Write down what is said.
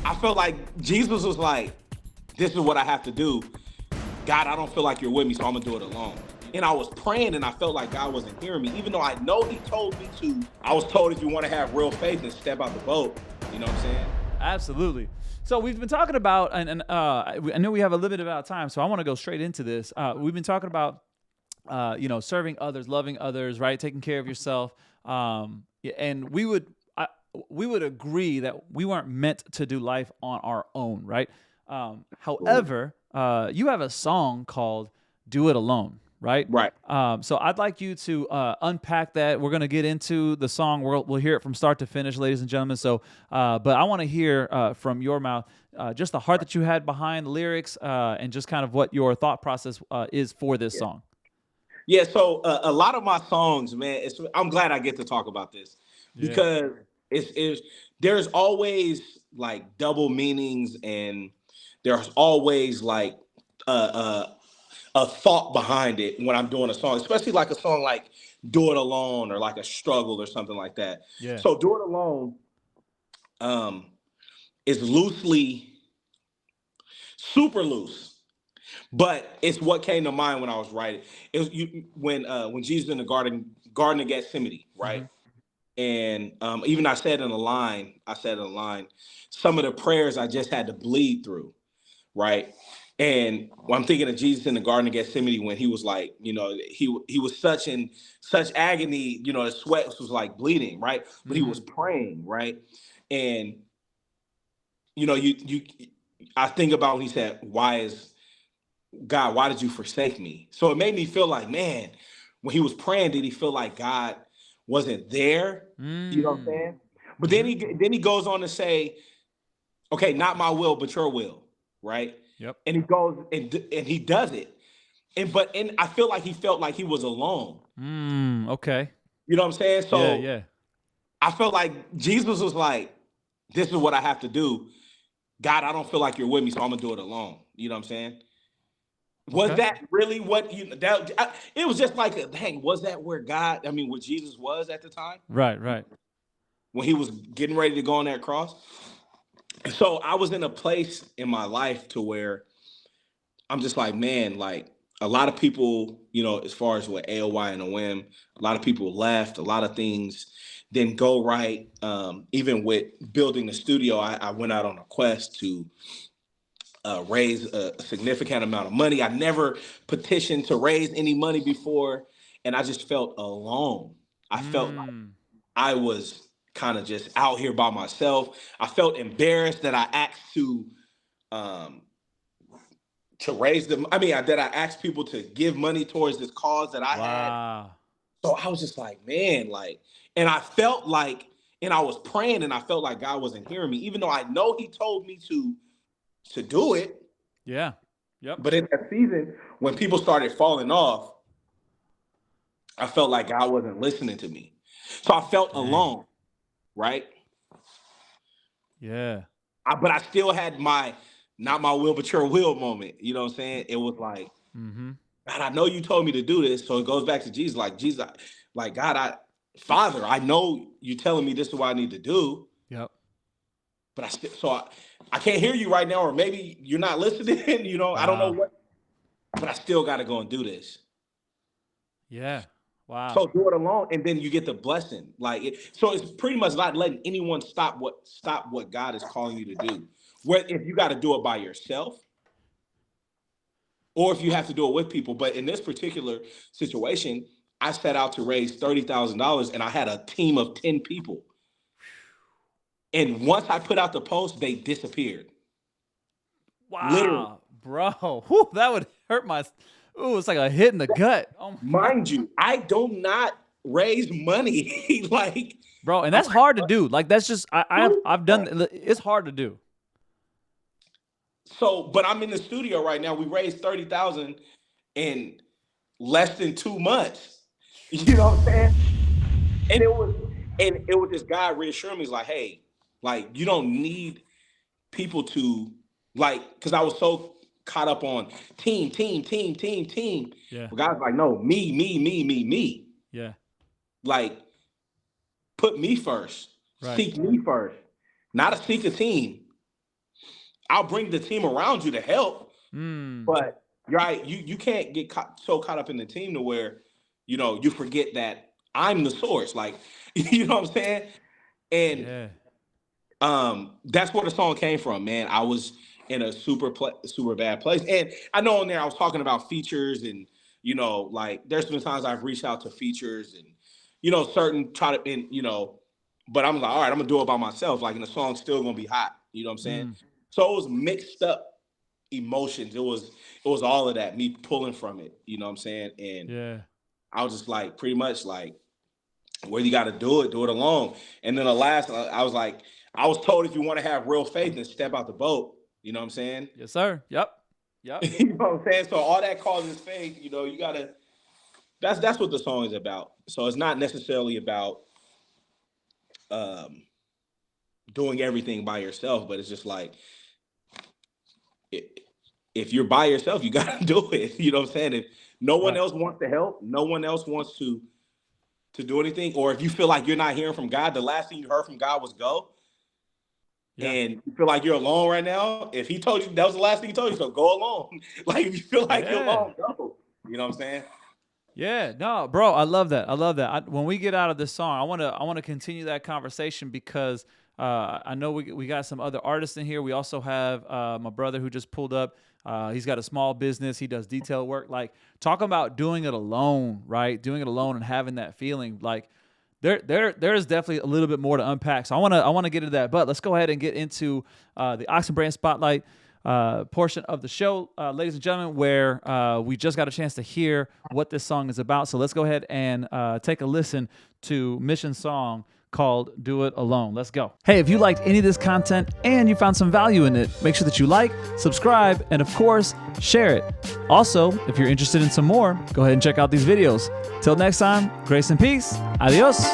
I felt like Jesus was like, this is what I have to do. God, I don't feel like you're with me, so I'm gonna do it alone. And I was praying and I felt like God wasn't hearing me, even though I know he told me to. I was told if you want to have real faith, then step out the boat. You know what I'm saying? Absolutely. So we've been talking about, and I know we have a little bit about time, so I want to go straight into this. We've been talking about, serving others, loving others, right, taking care of yourself, and we would agree that we weren't meant to do life on our own, right? However, you have a song called "Do It Alone," right? Right. So I'd like you to unpack that. We're gonna get into the song. We'll hear it from start to finish, ladies and gentlemen. So, but I want to hear from your mouth just the heart that you had behind the lyrics and just kind of what your thought process is for this song. Yeah. So a lot of my songs, man, I'm glad I get to talk about this Yeah. because it's there's always like double meanings and there's always like a thought behind it when I'm doing a song, especially like a song like "Do It Alone" or like a struggle or something like that. Yeah. So "Do It Alone" um, is loosely, super loose, but it's what came to mind when I was writing. It was when Jesus in the Garden of Gethsemane, Mm-hmm. right? And even I said in a line, some of the prayers I just had to bleed through, right? And I'm thinking of Jesus in the Garden of Gethsemane when he was like, he was such agony, his sweat was like bleeding, right? But he Mm-hmm. was praying, right? And you I think about when he said, why did you forsake me? So it made me feel like, man, when he was praying, did he feel like God wasn't there? You know what I'm Mm. saying? But then Mm-hmm. he goes on to say, okay, not my will, but your will, right? Yep. And he goes and he does it. And I feel like he felt like he was alone. Okay. You know what I'm saying? Yeah. So Yeah. I felt like Jesus was like, this is what I have to do. God, I don't feel like you're with me, so I'm gonna do it alone. You know what I'm saying? Was Okay. that really what it was just like dang, was that where where Jesus was at the time Right. Right. when he was getting ready to go on that cross? So I was in a place in my life to where I'm just like, man, like a lot of people, as far as with AOY and OM, a lot of people left, a lot of things didn't go right. Even with building the studio, I went out on a quest to raise a significant amount of money. I never petitioned to raise any money before, and I just felt alone. I felt like Mm. I was kind of just out here by myself. I felt embarrassed that I asked um, to raise them. That I asked people to give money towards this cause that I had. Wow. So I was just like, man, like, and I felt like, and I was praying, and I felt like God wasn't hearing me, even though I know He told me to do it. Yeah. Yep. But in that season, when people started falling off, I felt like God wasn't listening to me. So I felt Dang. alone, right? Yeah. But I still had my not my will, but your will moment. You know what I'm saying? It was like, Mm-hmm. God, I know you told me to do this. So it goes back to Jesus, like Jesus, like God, Father, I know you telling me this is what I need to do, Yep. but I can't hear you right now, or maybe you're not listening. I don't know Wow. what, but I still got to go and do this. Yeah. Wow. So do it alone, and then you get the blessing. So it's pretty much not letting anyone stop what God is calling you to do. Where if you got to do it by yourself, or if you have to do it with people. But in this particular situation, I set out to raise $30,000, and I had a team of 10 people. And once I put out the post, they disappeared. Literally, Wow, bro. Whew, that would hurt my. Ooh, it's like a hit in the gut. Oh my, mind you, I do not raise money. like bro, and I'm that's hard to do. Like that's just I've like, done. It's hard to do. so, but I'm in the studio right now. We raised 30,000 in less than 2 months. You know what I'm saying? And it was this guy reassuring me, he's like, hey, like you don't need people to because I was so caught up on team, team, team, team, team. Yeah, But guys like, no, me, me, me, me, me. yeah, Like, put me first. right. Seek me first. Not seek a team. I'll bring the team around you to help, Mm. but right, you can't get so caught up in the team to where, you forget that I'm the source. Like, you know what I'm saying? And Yeah. that's where the song came from, man. I was in a super bad place, and I know in there I was talking about features, and like there's been times I've reached out to features, and certain try to, and but I'm like, all right, I'm gonna do it by myself, like, and the song's still gonna be hot. You know what I'm saying? Mm. So it was mixed up emotions. It was all of that, me pulling from it. You know what I'm saying? And Yeah. I was just like, pretty much like, where you got to do it alone. And then the last, I was like, I was told if you want to have real faith, then step out the boat. You know what I'm saying? Yes, sir. Yep. Yep. You know what I'm saying? So all that causes faith. You gotta. That's what the song is about. So it's not necessarily about um, doing everything by yourself, but it's just like, it, if you're by yourself, you gotta do it. You know what I'm saying? If no one Right. else wants to help, no one else wants to do anything, or if you feel like you're not hearing from God, the last thing you heard from God was go, Yeah. and you feel like you're alone right now, if he told you that was the last thing he told you, so go alone. Like, if you feel like you're Yeah. alone, go. You know what I'm saying? Yeah, no, bro, I love that. I love that. When we get out of this song, I want to continue that conversation because I know we got some other artists in here. We also have my brother who just pulled up. He's got a small business. He does detail work. Like, talking about doing it alone, right? Doing it alone and having that feeling. Like, there's definitely a little bit more to unpack. So I wanna get into that. But let's go ahead and get into the Oxen Brand Spotlight portion of the show, ladies and gentlemen, where we just got a chance to hear what this song is about. So let's go ahead and take a listen to Mission's song called Do It Alone. Let's go. Hey, if you liked any of this content and you found some value in it, make sure that you like, subscribe, and of course, share it. Also, if you're interested in some more, go ahead and check out these videos. Till next time, grace and peace. Adios.